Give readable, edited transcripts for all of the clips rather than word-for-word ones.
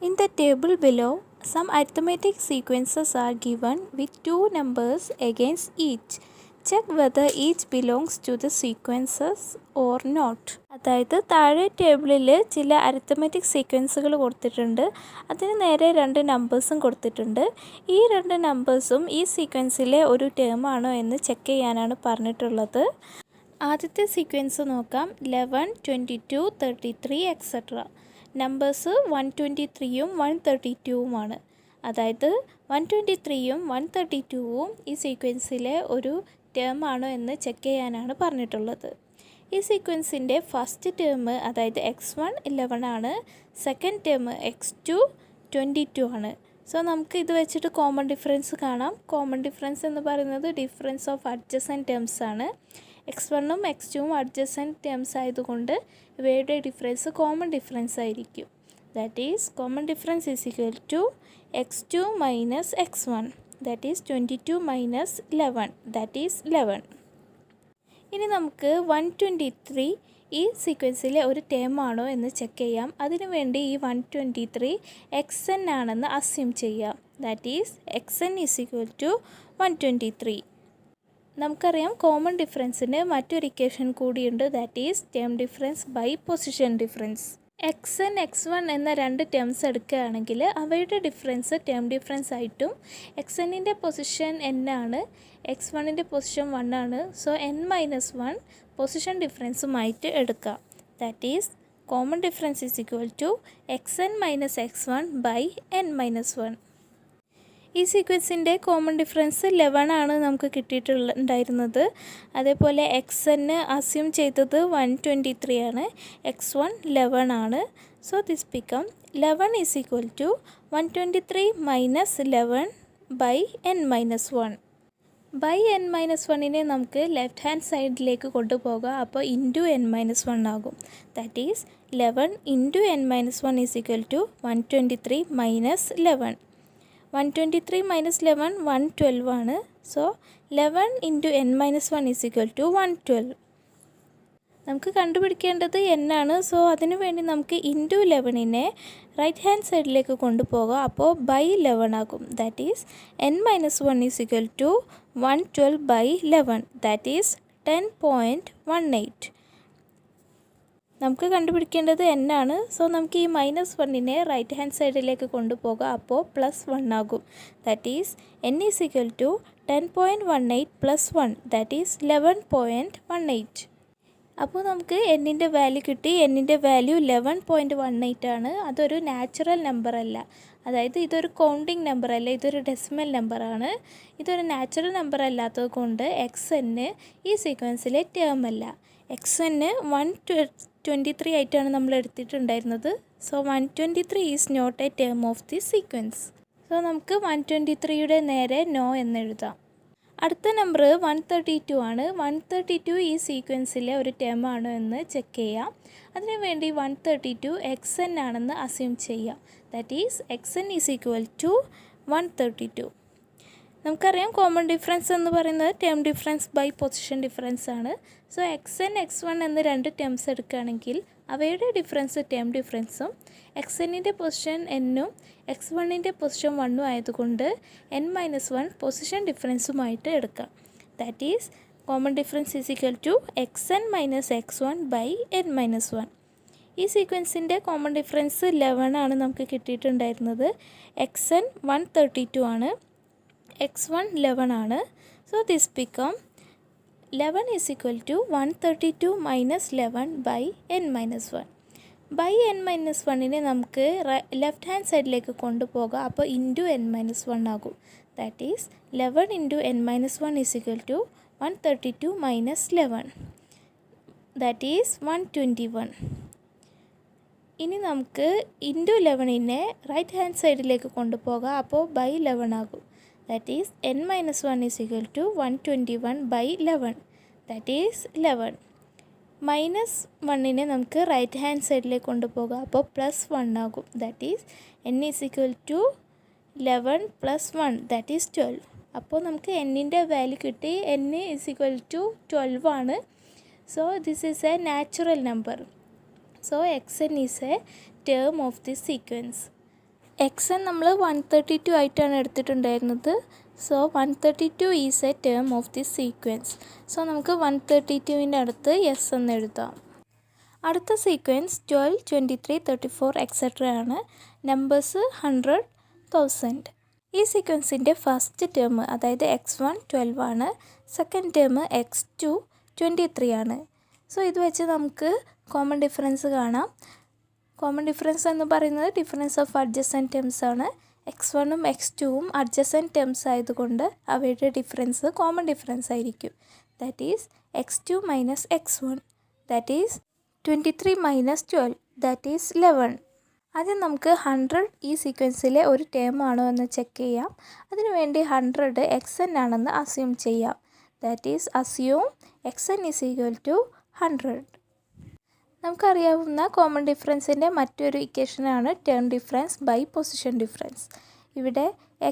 In the table below, some arithmetic sequences are given with two numbers against each. Check whether each belongs to the sequences or not. അതായത് താഴെ ടേബിളിൽ ചില arithmetic സീക്വൻസുകൾ കൊടുത്തിട്ടുണ്ട്. അതിന് നേരെ രണ്ട് നമ്പേഴ്സും കൊടുത്തിട്ടുണ്ട്. ഈ രണ്ട് നമ്പേഴ്സും ഈ സീക്വൻസിലെ ഒരു ടേം ആണോ എന്ന് ചെക്ക് ചെയ്യാനാണ് പറഞ്ഞിട്ടുള്ളത്. ആദ്യത്തെ സീക്വൻസ് നോക്കാം. 11, 22, 33 എക്സെട്ര. നമ്പേഴ്സ് 123ഉം 132ഉമാണ്. അതായത് 123ഉം 132ഉം ഈ സീക്വൻസിലെ ഒരു ടേം ആണോ എന്ന് ചെക്ക് ചെയ്യാനാണ് പറഞ്ഞിട്ടുള്ളത്. ഈ സീക്വൻസിൻ്റെ ഫസ്റ്റ് ടേം അതായത് x1 11 ആണ്. സെക്കൻഡ് ടേം x2 22 ആണ്. സോ നമുക്ക് ഇത് വെച്ചിട്ട് കോമൺ ഡിഫറൻസ് കാണാം. കോമൺ ഡിഫറൻസ് എന്ന് പറയുന്നത് ഡിഫറൻസ് ഓഫ് അഡ്ജസൻറ്റ് ടേംസ് ആണ്. x1ഉം x2ഉം അഡ്ജസൻറ്റ് ടേംസ് ആയതുകൊണ്ട് ഇവയുടെ ഡിഫറൻസ് കോമൺ ഡിഫറൻസ് ആയിരിക്കും. That is common difference is equal to x2 minus x1. That is 22 minus 11. That is 11. ഇനി നമുക്ക് 123 ഈ സീക്വൻസിലെ ഒരു ടേം ആണോ എന്ന് ചെക്ക് ചെയ്യാം. അതിനുവേണ്ടി ഈ 123 xn ആണെന്ന് അസ്യൂം ചെയ്യാം. That is xn is equal to 123. നമുക്കറിയാം കോമൺ ഡിഫറൻസിന് മറ്റൊരു ഇക്വേഷൻ കൂടിയുണ്ട്. That is term difference by position difference. xn x1 എന്ന രണ്ട് ടേംസ് എടുക്കുകയാണെങ്കിൽ അവയുടെ ഡിഫറൻസ് ടേം ഡിഫറൻസ് ആയിട്ടും xnൻ്റെ പൊസിഷൻ n ആണ്, x1ൻ്റെ പൊസിഷൻ 1 ആണ്. സോ n-1 പൊസിഷൻ ഡിഫറൻസുമായിട്ട് എടുക്കാം. That is common difference is equal to xn minus x1 by n-1. ഈ സീക്വൻസിൻ്റെ കോമൺ ഡിഫറൻസ് 11 ആണ് നമുക്ക് കിട്ടിയിട്ടുണ്ടായിരുന്നത്. അതേപോലെ xn അസ്യൂം ചെയ്തത് 123 ആണ്, x1 11 ആണ്. So this become 11 is equal to 123 minus 11 by n-1. By n-1നെ നമുക്ക് ലെഫ്റ്റ് ഹാൻഡ് സൈഡിലേക്ക് കൊണ്ടുപോകാം. അപ്പോൾ ഇൻറ്റു n-1 ആകും. That is 11 into n-1 is equal to 123 minus 11. 123 minus 11 112 ആണ്. So 11 into n-1 is equal to 112. നമുക്ക് കണ്ടുപിടിക്കേണ്ടത് n ആണ്. സോ അതിനു വേണ്ടി നമുക്ക് ഇൻറ്റു 11നെ റൈറ്റ് ഹാൻഡ് സൈഡിലേക്ക് കൊണ്ടുപോകാം. അപ്പോൾ ബൈ 11 ആകും. That is n-1 is equal to 112 by 11. That is 10.18. നമുക്ക് കണ്ടുപിടിക്കേണ്ടത് n ആണ്. സോ നമുക്ക് ഈ -1നെ റൈറ്റ് ഹാൻഡ് സൈഡിലേക്ക് കൊണ്ടുപോകാം. അപ്പോൾ +1 ആകും. That is n is equal to 10.18 + 1. That is 11.18. അപ്പോൾ നമുക്ക് n-ൻ്റെ വാല്യൂ കിട്ടി. n-ൻ്റെ വാല്യൂ 11.18 ആണ്. അതൊരു നാച്ചുറൽ നമ്പർ അല്ല. അതായത് ഇതൊരു കൗണ്ടിങ് നമ്പർ അല്ല, ഇതൊരു ഡെസിമൽ നമ്പറാണ്. ഇതൊരു നാച്ചുറൽ നമ്പർ അല്ലാത്തത് കൊണ്ട് xn ഈ സീക്വൻസിലെ ടേം അല്ല. xn 123 ആയിട്ടാണ് നമ്മൾ എടുത്തിട്ടുണ്ടായിരുന്നത്. So 123 is not a term of the sequence. So നമുക്ക് 123യുടെ നേരെ നോ എന്നെഴുതാം. അടുത്ത നമ്പർ 132 ആണ്. 132 ഈ സീക്വൻസിലെ ഒരു ടേം ആണോ എന്ന് ചെക്ക് ചെയ്യാം. അതിനുവേണ്ടി 132 xn ആണെന്ന് അസ്യൂം ചെയ്യാം. That is xn is equal to 132. നമുക്കറിയാം കോമൺ ഡിഫറൻസ് എന്ന് പറയുന്നത് term difference by position difference ആണ്. സോ xn x1 എന്ന രണ്ട് ടേംസ് എടുക്കുകയാണെങ്കിൽ അവയുടെ ഡിഫറൻസ് ടേം ഡിഫറൻസും xnൻ്റെ പൊസിഷൻ n-ഉം x1ൻ്റെ പൊസിഷൻ 1-ഉം ആയതുകൊണ്ട് n-1 പൊസിഷൻ ഡിഫറൻസുമായിട്ട് എടുക്കാം. That is common difference is equal to xn minus x1 by n-1. ഈ സീക്വൻസിൻ്റെ കോമൺ ഡിഫറൻസ് 11 ആണ് നമുക്ക് കിട്ടിയിട്ടുണ്ടായിരുന്നത്. xn 132 ആണ്, x1 11 ആണ്. So this become 11 is equal to 132 minus 11 by n-1. By n-1നെ നമുക്ക് ലെഫ്റ്റ് ഹാൻഡ് സൈഡിലേക്ക് കൊണ്ടുപോകാം. അപ്പോൾ ഇൻറ്റു n-1 ആകും. That is 11 into n-1 is equal to 132 minus 11. That is 121. ഇനി നമുക്ക് ഇൻറ്റു 11നെ റൈറ്റ് ഹാൻഡ് സൈഡിലേക്ക് കൊണ്ടുപോകാം. അപ്പോൾ ബൈ 11 ആകും. That is n-1 is equal to 121 by 11. That is 11. -1നെ നമുക്ക് റൈറ്റ് ഹാൻഡ് സൈഡിലേക്ക് കൊണ്ടുപോകാം. അപ്പോൾ +1 ആകും. That is n is equal to 11 + 1. That is 12. അപ്പോൾ നമുക്ക് n-ൻ്റെ വാല്യൂ കിട്ടി. n ഈസ് ഈക്വൽ ടു 12 ആണ്. So this is a natural number. So xn is a term of this sequence. X N നമ്മൾ 132 ആയിട്ടാണ് എടുത്തിട്ടുണ്ടായിരുന്നത്. So 132 is a term of the sequence. So നമുക്ക് 132ൻ്റെ അടുത്ത് എസ് എന്ന് എഴുതാം. അടുത്ത സീക്വൻസ് 12, 23, 34 എക്സെട്ര ആണ്. നമ്പേഴ്സ് 100, 1000. ഈ സീക്വൻസിൻ്റെ ഫസ്റ്റ് ടേം അതായത് x1 12 ആണ്. സെക്കൻഡ് ടേം x2 23 ആണ്. സോ ഇത് വെച്ച് നമുക്ക് കോമൺ ഡിഫറൻസ് കാണാം. കോമൺ ഡിഫറൻസ് എന്ന് പറയുന്നത് ഡിഫറൻസ് ഓഫ് അഡ്ജസൻറ്റ് ടേംസ് ആണ്. x1ഉം x2ഉം അഡ്ജസൻറ്റ് ടേംസ് ആയതുകൊണ്ട് അവയുടെ ഡിഫറൻസ് കോമൺ ഡിഫറൻസ് ആയിരിക്കും. That is x2 minus x1, that is 23 minus 12, that is 11. ആദ്യം നമുക്ക് 100 ഈ സീക്വൻസിലെ ഒരു ടേം ആണോ എന്ന് ചെക്ക് ചെയ്യാം. അതിനുവേണ്ടി 100 xn ആണെന്ന് അസ്യൂം ചെയ്യാം. That is assume xn is equal to 100. നമുക്കറിയാവുന്ന കോമൺ ഡിഫറൻസിൻ്റെ മറ്റൊരു ഇക്വേഷനാണ് term difference by position difference. ഇവിടെ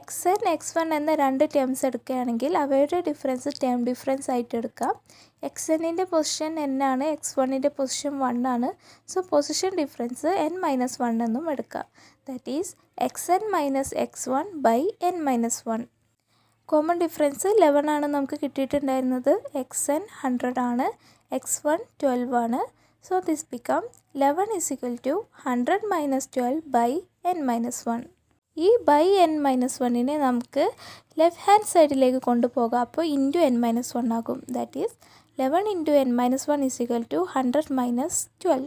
xn, x1 എന്ന രണ്ട് ടേംസ് എടുക്കുകയാണെങ്കിൽ അവയുടെ ഡിഫറൻസ് ടേം ഡിഫറൻസ് ആയിട്ട് എടുക്കാം. xnൻ്റെ പൊസിഷൻ n ആണ്, x1ൻ്റെ പൊസിഷൻ 1 ആണ്. സോ പൊസിഷൻ ഡിഫറൻസ് n-1 എന്നും എടുക്കാം. That is xn minus x1 by n-1. Common difference 11 ആണ് നമുക്ക് കിട്ടിയിട്ടുണ്ടായിരുന്നത്. xn 100 ആണ്, x1 12 ആണ്. So this become 11 is equal to 100 minus 12 by n-1. ഈ ബൈ n-1നെ നമുക്ക് ലെഫ്റ്റ് ഹാൻഡ് സൈഡിലേക്ക് കൊണ്ടുപോകാം. അപ്പോൾ ഇൻറ്റു n-1 ആകും. That is 11 into n-1 is equal to 100 minus 12.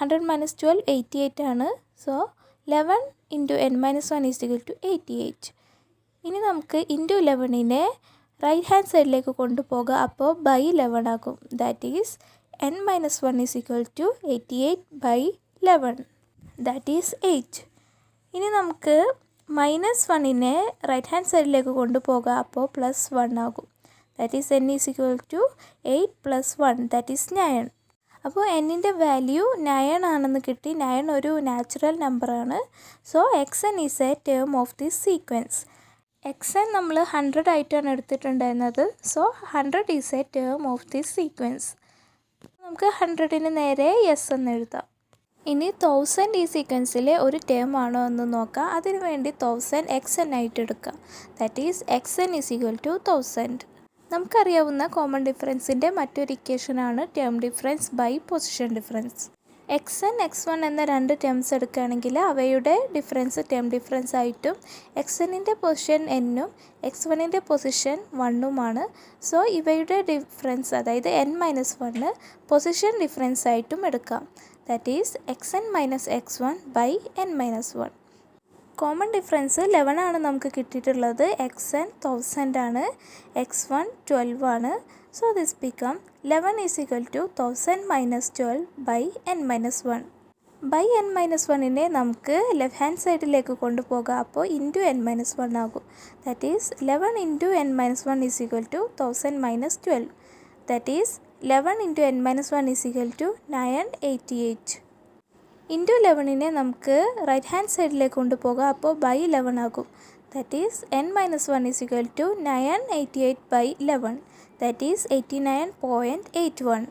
100 minus 12 88 ആണ്. So 11 into n-1 is equal to 88. ഇനി നമുക്ക് ഇൻറ്റു 11നെ റൈറ്റ് ഹാൻഡ് സൈഡിലേക്ക് കൊണ്ടുപോകാം. അപ്പോൾ ബൈ 11 ആകും. That is n-1 is equal to 88 by 11, that is 8. ഇനി നമുക്ക് -1നെ റൈറ്റ് ഹാൻഡ് സൈഡിലേക്ക് കൊണ്ടുപോകാം. അപ്പോൾ +1 ആകും. That is n is equal to 8 + 1, that is 9. അപ്പോൾ എന്നിൻ്റെ വാല്യൂ 9 ആണെന്ന് കിട്ടി. 9 ഒരു നാച്ചുറൽ നമ്പറാണ്. So xn is a term of the sequence. xn നമ്മൾ 100 ആയിട്ടാണ് എടുത്തിട്ടുണ്ടായിരുന്നത്. So 100 is a term of the sequence. നമുക്ക് 100ന് നേരെ എസ് എന്ന് എഴുതാം. ഇനി 1000 ഈ സീക്വൻസിലെ ഒരു ടേം ആണോ എന്ന് നോക്കാം. അതിനുവേണ്ടി 1000 xn ആയിട്ട് എടുക്കാം. That is xn is equal to 1000. നമുക്കറിയാവുന്ന കോമൺ ഡിഫറൻസിൻ്റെ മറ്റൊരു ഇക്വേഷനാണ് term difference by position difference. xn, x1 എന്ന രണ്ട് ടേംസ് എടുക്കുകയാണെങ്കിൽ അവയുടെ ഡിഫറൻസ് ടേം ഡിഫറൻസ് ആയിട്ടും xnൻ്റെ പൊസിഷൻ n-ഉം x1ൻ്റെ പൊസിഷൻ 1-ഉമാണ്. സോ ഇവയുടെ ഡിഫറൻസ് അതായത് n-1 പൊസിഷൻ ഡിഫറൻസ് ആയിട്ടും എടുക്കാം. That is xn minus x1 by n-1. Common difference 11 ആണ് നമുക്ക് കിട്ടിയിട്ടുള്ളത്. xn 1000 ആണ്, x1 12 ആണ്. So this become 11 is equal to 1000 minus 12 by n-1. By n-1നെ നമുക്ക് ലെഫ്റ്റ് ഹാൻഡ് സൈഡിലേക്ക് കൊണ്ടുപോകാം. അപ്പോൾ ഇൻറ്റു n-1 ആകും. That is 11 into n-1 is equal to 1000 minus 12. That is 11 into n-1 is equal to 988. Into 11നെ നമുക്ക് right hand സൈഡിലേക്ക് കൊണ്ടുപോകാം. അപ്പോൾ ബൈ 11 ആകും. That is n-1 is equal to 988 by 11, that is 89.81.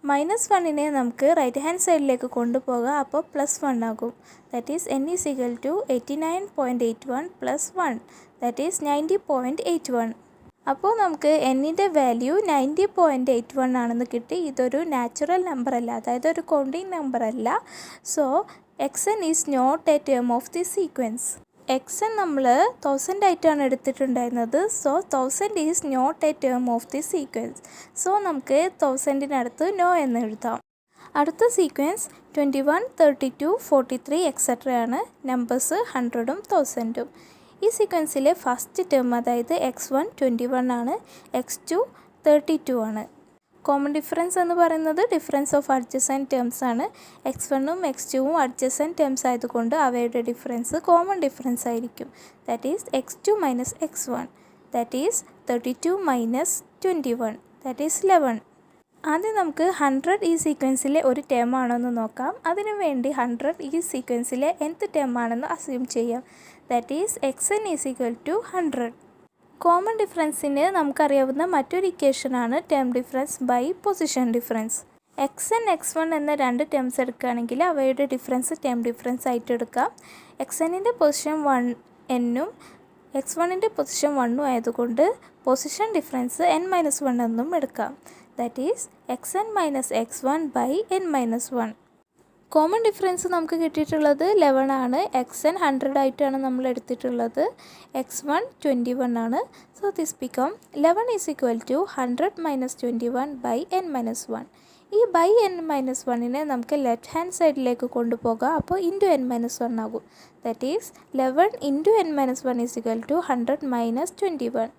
-1നെ നമുക്ക് റൈറ്റ് ഹാൻഡ് സൈഡിലേക്ക് കൊണ്ടുപോകാം. അപ്പോൾ +1 ആകും. That is n is equal to 89.81 + 1, that is 90.81. അപ്പോൾ നമുക്ക് എന്നിൻ്റെ വാല്യൂ 90.81 ആണെന്ന് കിട്ടി. ഇതൊരു നാച്ചുറൽ നമ്പർ അല്ല, അതായത് ഒരു കൗണ്ടിങ് നമ്പർ അല്ല. So xn is not a term of the sequence. xn നമ്മൾ 1000 ആയിട്ടാണ് എടുത്തിട്ടുണ്ടായിരുന്നത്. So 1000 is not a term of the sequence. So നമുക്ക് 1000-നടുത്ത് നോ എന്ന് എഴുതാം. അടുത്ത സീക്വൻസ് 21, 32, 43 എക്സെട്ര ആണ്. നമ്പേഴ്സ് 100ഉം 1000ഉം. ഈ സീക്വൻസിലെ ഫസ്റ്റ് ടേം അതായത് x1 21 ആണ്, x2 32 ആണ്. കോമൺ ഡിഫറൻസ് എന്ന് പറയുന്നത് ഡിഫറൻസ് ഓഫ് അഡ്ജസൻറ്റ് ടേംസ് ആണ്. x1ഉം x2ഉം അഡ്ജസൻറ്റ് ടേംസ് ആയതുകൊണ്ട് അവയുടെ ഡിഫറൻസ് കോമൺ ഡിഫറൻസ് ആയിരിക്കും. That is x2 minus x1, that is 32 minus 21, that is 11. ആദ്യം നമുക്ക് 100 ഈ സീക്വൻസിലെ ഒരു ടേം ആണോ എന്ന് നോക്കാം. അതിനുവേണ്ടി 100 ഈ സീക്വൻസിലെ nth ടേം ആണെന്ന് അസ്യൂം ചെയ്യാം. That is xn is equal to 100. Common ഡിഫറൻസിന് നമുക്കറിയാവുന്ന മറ്റൊരു ഇക്വേഷനാണ് term difference by position difference. X N X one എന്ന രണ്ട് ടേംസ് എടുക്കുകയാണെങ്കിൽ അവയുടെ ഡിഫറൻസ് ടേം ഡിഫറൻസ് ആയിട്ട് എടുക്കാം. എക്സ് എന്നിൻ്റെ പൊസിഷൻ 1 എന്നും എക്സ് വണ്ണിൻ്റെ പൊസിഷൻ 1ഉം ആയതുകൊണ്ട് പൊസിഷൻ ഡിഫറൻസ് n-1 എന്നും എടുക്കാം. That is X N minus X one by n-1. Common difference നമുക്ക് കിട്ടിയിട്ടുള്ളത് 11 ആണ്. എക്സ് എൻ 100 ആയിട്ടാണ് നമ്മൾ എടുത്തിട്ടുള്ളത്. എക്സ് വൺ 21 ആണ്. So this become 11 is equal to 100 minus 21 by n-1. ഈ ബൈ n-1നെ നമുക്ക് ലെഫ്റ്റ് ഹാൻഡ് സൈഡിലേക്ക് കൊണ്ടുപോകാം. അപ്പോൾ ഇൻറ്റു n-1 ആകും. That is 11 into n-1 is equal to 100 minus 21.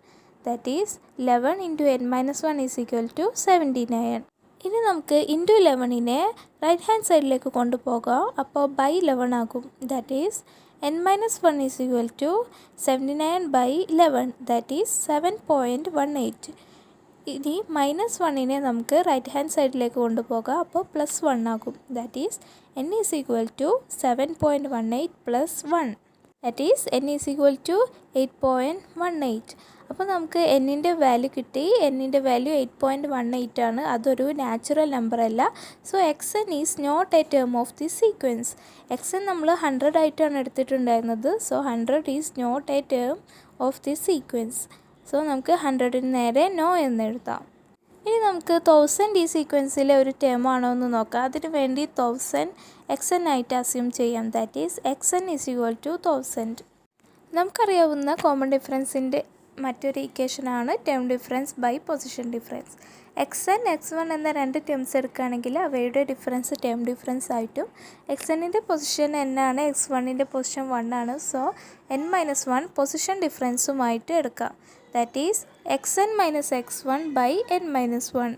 That is 11 into n-1 is equal to 79. ഇനി നമുക്ക് ഇൻറ്റു 11നെ റൈറ്റ് ഹാൻഡ് സൈഡിലേക്ക് കൊണ്ടുപോകാം. അപ്പോൾ ബൈ 11 ആകും. That is n-1 is equal to 79 by 11. That is 7.18. ഇനി -1നെ നമുക്ക് റൈറ്റ് ഹാൻഡ് സൈഡിലേക്ക് കൊണ്ടുപോകാം. അപ്പോൾ +1 ആകും. That is n is equal to 7.18 + 1. That is n is equal to 8.18. അപ്പോൾ നമുക്ക് എന്നിൻ്റെ വാല്യൂ കിട്ടി. എന്നിൻ്റെ വാല്യൂ 8.18 ആണ്. അതൊരു നാച്ചുറൽ നമ്പർ അല്ല. So X N is not a term of the sequence. X N നമ്മൾ 100 ആയിട്ടാണ് എടുത്തിട്ടുണ്ടായിരുന്നത്. So 100 is not a term of the sequence. So നമുക്ക് 100ന് നേരെ നോ എന്ന് എഴുതാം. ഇനി നമുക്ക് 1000 ഈ സീക്വൻസിലെ ഒരു ടേം ആണോ എന്ന് നോക്കാം. അതിനു വേണ്ടി 1000 എക്സ് എൻ ആയിട്ട് അസ്യൂം ചെയ്യാം. That is X N is equal to 1000. നമുക്കറിയാവുന്ന കോമൺ ഡിഫറൻസിൻ്റെ മറ്റൊരു ഇക്വേഷനാണ് term difference by position difference. X N X one എന്ന രണ്ട് ടേംസ് എടുക്കുകയാണെങ്കിൽ അവയുടെ ഡിഫറൻസ് ടേം ഡിഫറൻസ് ആയിട്ടും എക്സ് എന്നിൻ്റെ പൊസിഷൻ n ആണ്, എക്സ് വണ്ണിൻ്റെ പൊസിഷൻ 1 ആണ്. സോ n-1 പൊസിഷൻ ഡിഫറൻസുമായിട്ട് എടുക്കാം. That is X N minus X one by n-1.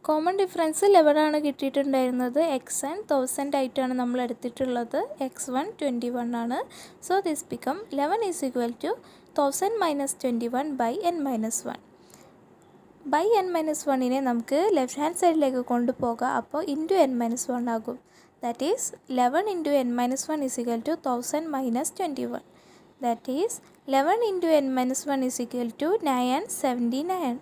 Common difference 11 ആണ് കിട്ടിയിട്ടുണ്ടായിരുന്നത്. എക്സ് എൻ 1000 ആയിട്ടാണ് നമ്മൾ എടുത്തിട്ടുള്ളത്. എക്സ് വൺ 21 ആണ്. So this become 11 is equal to 1000 minus 21 by n-1. By n-1നെ നമുക്ക് ലെഫ്റ്റ് ഹാൻഡ് സൈഡിലേക്ക് കൊണ്ടുപോകാം. അപ്പോൾ ഇൻറ്റു n-1 ആകും. That is 11 into n-1 is equal to 1000 minus 21. That is 11 into n-1 is equal to 979.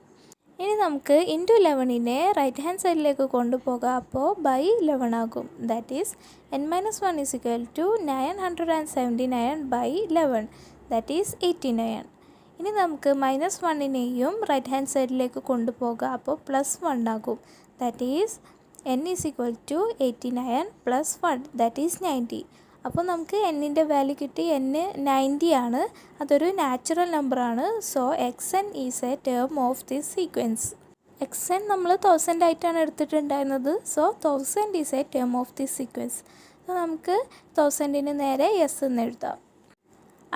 ഇനി നമുക്ക് into 11നെ right hand സൈഡിലേക്ക് കൊണ്ടുപോകാം. അപ്പോൾ ബൈ 11 ആകും. That is n-1 is equal to 979 by 11. That is 89. ഇനി നമുക്ക് -1നെയും റൈറ്റ് ഹാൻഡ് സൈഡിലേക്ക് കൊണ്ടുപോകാം. അപ്പോൾ +1 ആകും. That is n is equal to 89 + 1. That is 90. അപ്പോൾ നമുക്ക് എന്നിൻ്റെ വാല്യൂ കിട്ടി. n 90 ആണ്. അതൊരു നാച്ചുറൽ നമ്പറാണ്. So X N is a term of this sequence. X N നമ്മൾ 1000 ആയിട്ടാണ് എടുത്തിട്ടുണ്ടായിരുന്നത്. So 1000 is a term of this sequence. So നമുക്ക് 1000ന് നേരെ യെസ് എന്ന് എഴുതാം.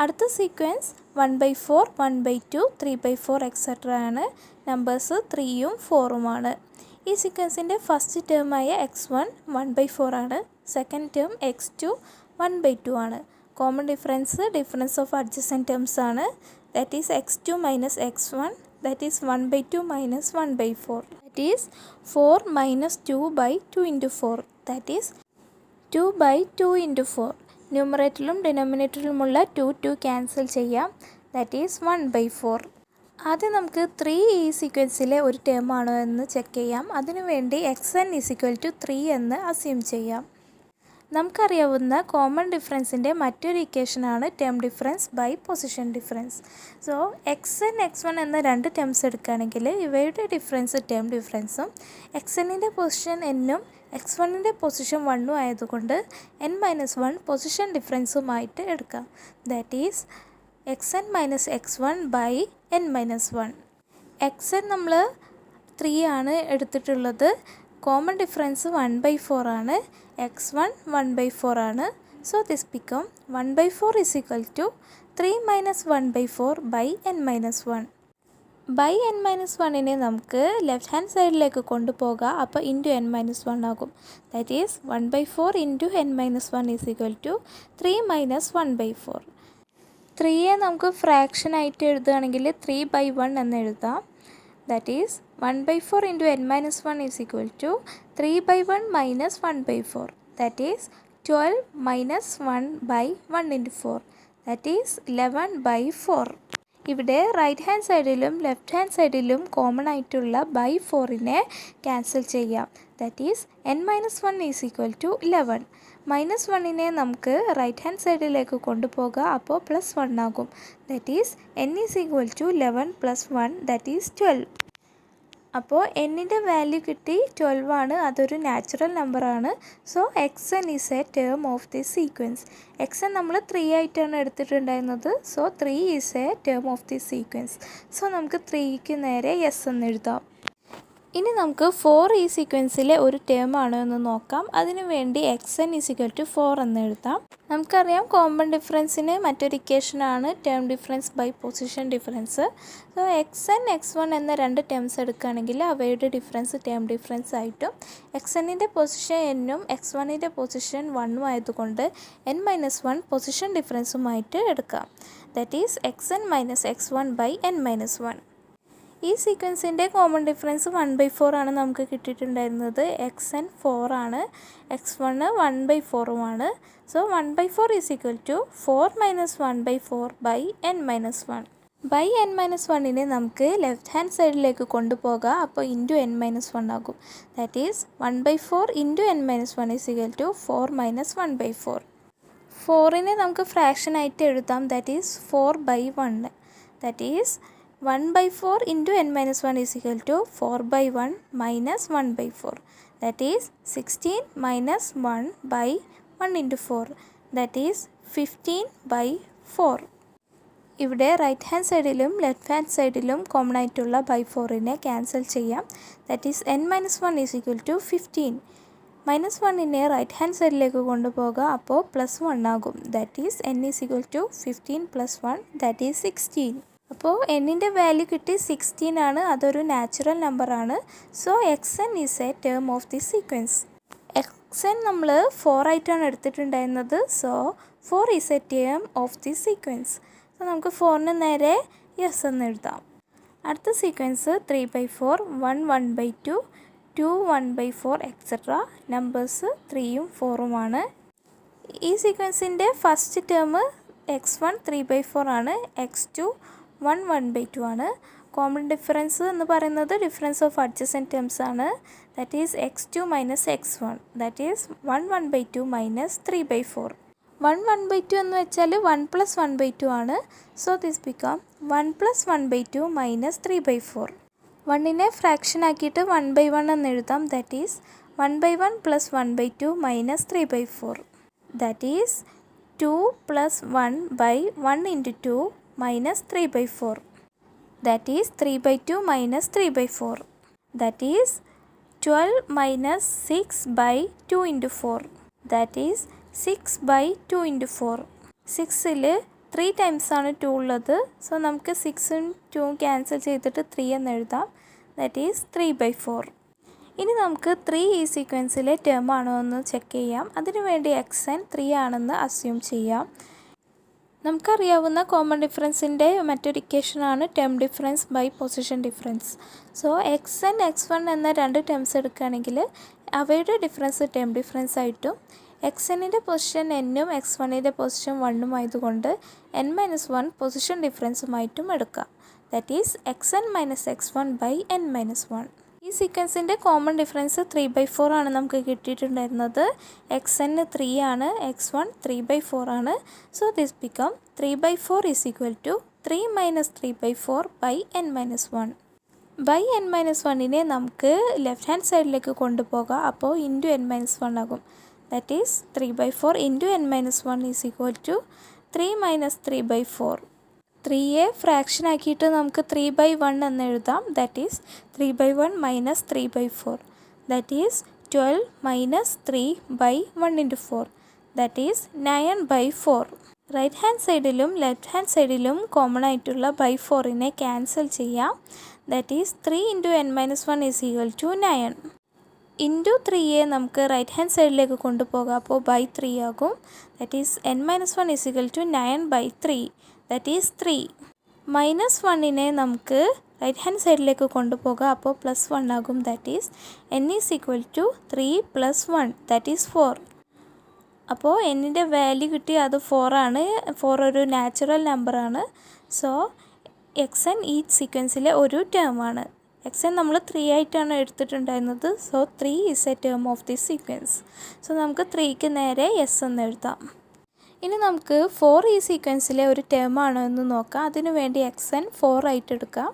അടുത്ത സീക്വൻസ് 1/4, 1/2, 3/4 എക്സെട്ര ആണ്. നമ്പേഴ്സ് 3ഉം 4ഉമാണ്. ഈ സീക്വൻസിൻ്റെ ഫസ്റ്റ് ടേമായ x1 1/4 ആണ്. സെക്കൻഡ് ടേം x2 1/2 ആണ്. Common difference of adjacent terms ആണ്. That is x2 minus x1. That is 1/2 minus 1/4. That is 4 minus 2/2 into 4. That is 2/2 into 4. ന്യൂമറേറ്ററിലും ഡിനോമിനേറ്ററിലുമുള്ള 2 ക്യാൻസൽ ചെയ്യാം. That is 1/4. ആദ്യം നമുക്ക് 3 ഈ സീക്വൻസിലെ ഒരു ടേം ആണോ എന്ന് ചെക്ക് ചെയ്യാം. അതിനുവേണ്ടി X N is equal to 3 എന്ന് അസ്യൂം ചെയ്യാം. നമുക്കറിയാവുന്ന കോമൺ ഡിഫറൻസിൻ്റെ മറ്റൊരു ഇക്വേഷനാണ് term difference by position difference. So X N X one എന്ന രണ്ട് ടേംസ് എടുക്കുകയാണെങ്കിൽ ഇവയുടെ ഡിഫറൻസ് ടേം ഡിഫറൻസും എക്സ് എന്നിൻ്റെ പൊസിഷൻ എന്നും എക്സ് വണ്ണിൻ്റെ പൊസിഷൻ 1ഉം ആയതുകൊണ്ട് n-1 പൊസിഷൻ ഡിഫറൻസുമായിട്ട് എടുക്കാം. That is X N minus X one by n-1. X N നമ്മൾ 3 ആണ് എടുത്തിട്ടുള്ളത്. കോമൺ ഡിഫറൻസ് 1/4 ആണ്. എക്സ് വൺ 1/4 ആണ്. So this become 1/4 is equal to 3 minus 1/4 by n-1. By n-1നെ നമുക്ക് ലെഫ്റ്റ് ഹാൻഡ് സൈഡിലേക്ക് കൊണ്ടുപോകാം. അപ്പോൾ ഇൻറ്റു n-1 ആകും. That is 1/4 into n-1 is equal to 3 minus 1/4. 3യെ നമുക്ക് ഫ്രാക്ഷൻ ആയിട്ട് എഴുതുകയാണെങ്കിൽ 3/1 എന്ന് എഴുതാം. That is 1/4 into n-1 is equal to 3/1 minus 1/4. That is 12 minus 1/1 into 4. That is 11/4. ഇവിടെ റൈറ്റ് ഹാൻഡ് സൈഡിലും ലെഫ്റ്റ് ഹാൻഡ് സൈഡിലും കോമൺ ആയിട്ടുള്ള ബൈ 4നെ ക്യാൻസൽ ചെയ്യാം. That is n-1 is equal to 11. -1നെ നമുക്ക് റൈറ്റ് ഹാൻഡ് സൈഡിലേക്ക് കൊണ്ടുപോകാം. അപ്പോൾ +1 ആകും. That is n is equal to 11 + 1 that is 12. അപ്പോൾ എന്നിൻ്റെ വാല്യൂ കിട്ടി 12 ആണ്. അതൊരു നാച്ചുറൽ നമ്പറാണ്. So xn is a term of the sequence. xn നമ്മൾ 3 ആയിട്ടാണ് എടുത്തിട്ടുണ്ടായിരുന്നത്. So 3 is a term of the sequence. So നമുക്ക് 3ക്ക് നേരെ യെസ് എന്ന് എഴുതാം. ഇനി നമുക്ക് 4 ഈ സീക്വൻസിലെ ഒരു ടേം ആണോ എന്ന് നോക്കാം. അതിനു വേണ്ടി xn ഈസ് ഈക്വൽ ടു 4 എന്ന് എഴുതാം. നമുക്കറിയാം കോമൺ ഡിഫറൻസിന് മറ്റൊരു ഇക്വേഷനാണ് term difference by position difference. So xn x1 എന്ന രണ്ട് ടേംസ് എടുക്കുകയാണെങ്കിൽ അവയുടെ ഡിഫറൻസ് ടേം ഡിഫറൻസ് ആയിട്ടും xnൻ്റെ പൊസിഷൻ എന്നും x1ൻ്റെ പൊസിഷൻ 1ഉം ആയതുകൊണ്ട് n-1 പൊസിഷൻ ഡിഫറൻസുമായിട്ട് എടുക്കാം. That is xn - x1 by n-1. ഈ സീക്വൻസിൻ്റെ കോമൺ ഡിഫറൻസ് 1/4 ആണ് നമുക്ക് കിട്ടിയിട്ടുണ്ടായിരുന്നത്. xn 4 ആണ്, x1 1/4ഉമാണ്. So 1/4 is equal to 4 - 1/4 by n-1. By n-1നെ നമുക്ക് ലെഫ്റ്റ് ഹാൻഡ് സൈഡിലേക്ക് കൊണ്ടുപോകാം. അപ്പോൾ ഇൻറ്റു n-1 ആകും. That is 1/4 into n-1 is equal to 4 - 1/4. 4നെ നമുക്ക് ഫ്രാക്ഷൻ ആയിട്ട് എഴുതാം. That is 4/1. That is 1/4 into n-1 is equal to 4/1 minus 1/4. That is 16 minus 1 by 1 into 4. That is 15/4. ഇവിടെ റൈറ്റ് ഹാൻഡ് സൈഡിലും ലെഫ്റ്റ് ഹാൻഡ് സൈഡിലും common ആയിട്ടുള്ള by 4നെ cancel ചെയ്യാം. That is n-1 is equal to 15. -1നെ right hand സൈഡിലേക്ക് കൊണ്ടുപോകാം. അപ്പോൾ +1 ആകും. That is n is equal to 15 + 1 that is 16. അപ്പോൾ എന്നിൻ്റെ വാല്യൂ കിട്ടി 16 ആണ്. അതൊരു നാച്ചുറൽ നമ്പറാണ്. So xn is a term of the sequence. xn നമ്മൾ 4 ആയിട്ടാണ് എടുത്തിട്ടുണ്ടായിരുന്നത്. So 4 is a term of the sequence. So നമുക്ക് 4ന് നേരെ യെസ് എന്ന് എഴുതാം. അടുത്ത സീക്വൻസ് 3/4, 1 1/2, 2 1/4 എക്സെട്ര. നമ്പേഴ്സ് 3ഉം 4ഉമാണ്. ഈ സീക്വൻസിൻ്റെ ഫസ്റ്റ് ടേം x1 3/4 ആണ്, x2 1 1/2 ആണ്. കോമൺ ഡിഫറൻസ് എന്ന് പറയുന്നത് ഡിഫറൻസ് ഓഫ് അഡ്ജസൻറ്റ് ടേംസ് ആണ്. That is x2 - x1. That is 1 1/2 minus 3/4. 1 1/2 എന്ന് വെച്ചാൽ 1 + 1/2 ആണ്. So this become 1 + 1/2 minus 3/4. 1നെ ഫ്രാക്ഷൻ ആക്കിയിട്ട് 1/1 എന്ന് എഴുതാം. That is 1/1 + 1/2 minus 3/4. That is 2 + 1/1 into 2 minus 3/4. That is 3/2 minus 3/4. That is 12 minus 6/2 into 4. That is 6/2 into 4. 6ൽ 3 times ആണ് 2 ഉള്ളത്. സോ നമുക്ക് 6ഉം 2ഉം ക്യാൻസൽ ചെയ്തിട്ട് 3 എന്ന് എഴുതാം. That is 3/4. ഇനി നമുക്ക് 3 ഈ സീക്വൻസിലെ ടേം ആണോ എന്ന് ചെക്ക് ചെയ്യാം. അതിനുവേണ്ടി xn 3 ആണെന്ന് അസ്യൂം ചെയ്യാം. നമുക്കറിയാവുന്ന കോമൺ ഡിഫറൻസിൻ്റെ മറ്റൊരു ഇക്വേഷനാണ് term difference by position difference. So xn x1 എന്ന രണ്ട് ടേംസ് എടുക്കുകയാണെങ്കിൽ അവയുടെ ഡിഫറൻസ് ടേം ഡിഫറൻസ് ആയിട്ടും xnൻ്റെ പൊസിഷൻ n-ഉം x1ൻ്റെ പൊസിഷൻ 1ഉം ആയതുകൊണ്ട് n-1 പൊസിഷൻ ഡിഫറൻസുമായിട്ടും എടുക്കാം. That is xn - x1 by n-1. ഈ സീക്വൻസിൻ്റെ കോമൺ ഡിഫറൻസ് 3/4 ആണ് നമുക്ക് കിട്ടിയിട്ടുണ്ടായിരുന്നത്. xn 3 ആണ്, x1 3/4 ആണ്. So this become 3/4 is equal to 3 - 3/4 by n-1. By n-1നെ നമുക്ക് ലെഫ്റ്റ് ഹാൻഡ് സൈഡിലേക്ക് കൊണ്ടുപോകാം. അപ്പോൾ ഇൻറ്റു n-1 ആകും. That is 3/4 into n-1 is equal to 3 - 3/4. 3യെ ഫ്രാക്ഷൻ ആക്കിയിട്ട് നമുക്ക് 3/1 എന്ന് എഴുതാം. That is 3/1 minus 3/4. That is 12 minus 3/1 into 4. That is 9/4. Right hand സൈഡിലും ലെഫ്റ്റ് ഹാൻഡ് സൈഡിലും കോമൺ ആയിട്ടുള്ള ബൈ 4നെ ക്യാൻസൽ ചെയ്യാം. That is 3 into n-1 is equal to 9. Into 3യെ നമുക്ക് റൈറ്റ് ഹാൻഡ് സൈഡിലേക്ക് കൊണ്ടുപോകാം. അപ്പോൾ ബൈ 3 ആകും. That is n-1 is equal to 9/3. That is 3. -1നെ നമുക്ക് റൈറ്റ് ഹാൻഡ് സൈഡിലേക്ക് കൊണ്ടുപോകാം. അപ്പോൾ +1 ആകും. That is n is equal to 3 + 1 that is 4. അപ്പോൾ എന്നിൻ്റെ വാല്യൂ കിട്ടി അത് 4 ആണ്. 4 ഒരു നാച്ചുറൽ നമ്പറാണ്. സോ എക്സ് എൻ ഈ സീക്വൻസിലെ ഒരു ടേമാണ്. എക്സ് എൻ നമ്മൾ 3 ആയിട്ടാണ് എടുത്തിട്ടുണ്ടായിരുന്നത്. So 3 is a term of the sequence. So നമുക്ക് 3ക്ക് നേരെ എസ് എന്ന് എഴുതാം. ഇനി നമുക്ക് 4 ഈ സീക്വൻസിലെ ഒരു ടേം ആണോ എന്ന് നോക്കാം. അതിനു വേണ്ടി എക്സ് എൻ 4 ആയിട്ട് എടുക്കാം.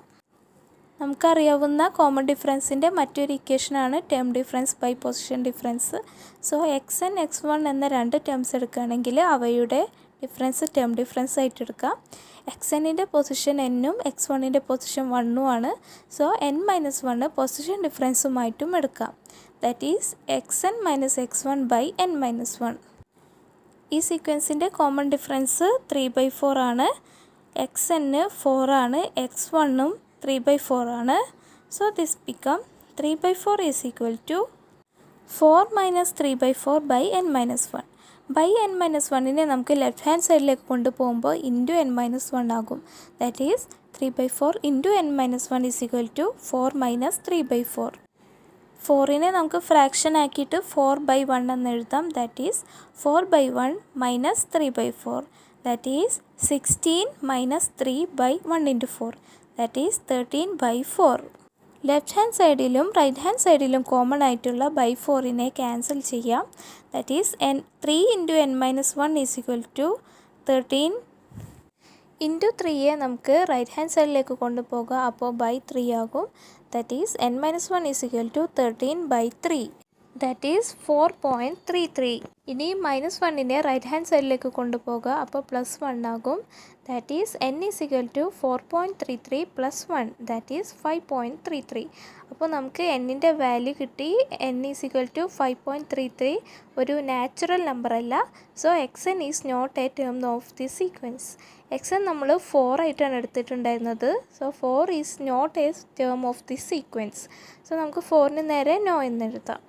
നമുക്കറിയാവുന്ന കോമൺ ഡിഫറൻസിൻ്റെ മറ്റൊരു ഇക്വേഷനാണ് term difference by position difference. So X N X one എന്ന 2 ടേംസ് എടുക്കുകയാണെങ്കിൽ അവയുടെ ഡിഫറൻസ് ടേം ഡിഫറൻസ് ആയിട്ട് എടുക്കാം. എക്സ് എന്നിൻ്റെ പൊസിഷൻ എന്നും എക്സ് വണ്ണിൻ്റെ പൊസിഷൻ 1ഉം ആണ്. സോ എൻ മൈനസ് 1 പൊസിഷൻ ഡിഫറൻസുമായിട്ടും എടുക്കാം. That is X N minus X one by n minus 1. ഈ സീക്വൻസിൻ്റെ കോമൺ ഡിഫറൻസ് 3/4 ആണ്. എക്സ് എന്ന് 4 ആണ്, എക്സ് വണ്ണും 3/4 ആണ്. So this become 3/4 is equal to 4 minus 3/4 by n minus 1. By n minus 1നെ നമുക്ക് ലെഫ്റ്റ് ഹാൻഡ് സൈഡിലേക്ക് കൊണ്ടുപോകുമ്പോൾ ഇൻറ്റു എൻ മൈനസ് 1 ആകും. That is 3/4 into n minus 1 is equal to 4 minus 3/4. 4നെ നമുക്ക് ഫ്രാക്ഷൻ ആക്കിയിട്ട് 4/1 എന്ന് എഴുതാം. That is 4/1 minus 3/4. That is 16 minus 3/1 into 4. That is 13/4. Left hand സൈഡിലും റൈറ്റ് ഹാൻഡ് സൈഡിലും കോമൺ ആയിട്ടുള്ള ബൈ 4നെ ക്യാൻസൽ ചെയ്യാം. That is 3 into n minus 1 is equal to 13 into 3യെ നമുക്ക് റൈറ്റ് ഹാൻഡ് സൈഡിലേക്ക് കൊണ്ടുപോകാം. അപ്പോൾ ബൈ 3 ആകും. That is n minus 1 is equal to 13/3. That is 4.33. ഇനി മൈനസ് 1നെ റൈറ്റ് ഹാൻഡ് സൈഡിലേക്ക് കൊണ്ടുപോകുക. അപ്പോൾ പ്ലസ് 1 ആകും. That is n is equal to 4.33 plus 1. That is 5.33. അപ്പോൾ നമുക്ക് എന്നിൻ്റെ വാല്യൂ കിട്ടി. എൻ ഈസ് ഈക്വൽ ടു 5.33 ഒരു നാച്ചുറൽ നമ്പർ അല്ല. So X N is not a term of the sequence. X N നമ്മൾ 4 ആയിട്ടാണ് എടുത്തിട്ടുണ്ടായിരുന്നത്. So 4 is not a term of the sequence. So നമുക്ക് 4ന് നേരെ നോ എന്ന് എഴുതാം.